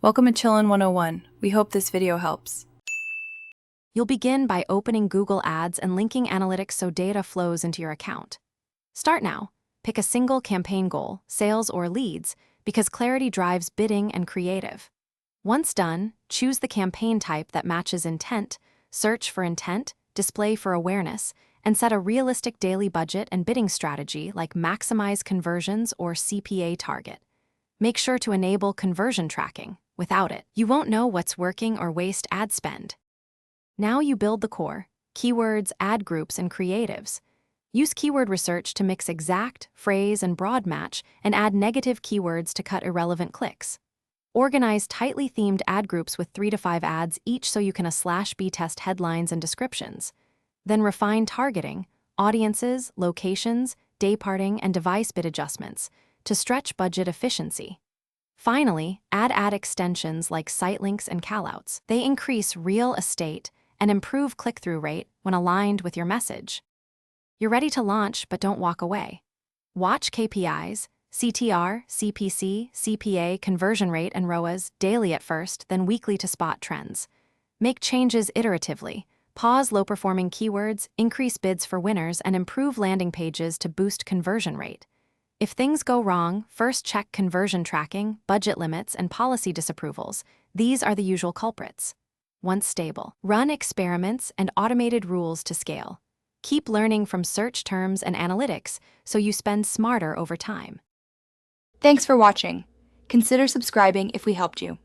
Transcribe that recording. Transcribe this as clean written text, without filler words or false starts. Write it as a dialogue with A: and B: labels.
A: Welcome to Chillin' 101. We hope this video helps.
B: You'll begin by opening Google Ads and linking analytics so data flows into your account. Start now. Pick a single campaign goal, sales or leads, because clarity drives bidding and creative. Once done, choose the campaign type that matches intent, search for intent, display for awareness, and set a realistic daily budget and bidding strategy like maximize conversions or CPA target. Make sure to enable conversion tracking. Without it, you won't know what's working or waste ad spend. Now you build the core: keywords, ad groups, and creatives. Use keyword research to mix exact, phrase, and broad match, and add negative keywords to cut irrelevant clicks. Organize tightly themed ad groups with 3 to 5 ads each so you can A/B test headlines and descriptions. Then refine targeting, audiences, locations, dayparting, and device bid adjustments to stretch budget efficiency. Finally, add ad extensions like site links and callouts. They increase real estate and improve click-through rate when aligned with your message. You're ready to launch, but don't walk away. Watch KPIs, CTR, CPC, CPA, conversion rate, and ROAS daily at first, then weekly to spot trends. Make changes iteratively. Pause low-performing keywords, increase bids for winners, and improve landing pages to boost conversion rate. If things go wrong, first check conversion tracking, budget limits, and policy disapprovals. These are the usual culprits. Once stable, run experiments and automated rules to scale. Keep learning from search terms and analytics so you spend smarter over time.
A: Thanks for watching. Consider subscribing if we helped you.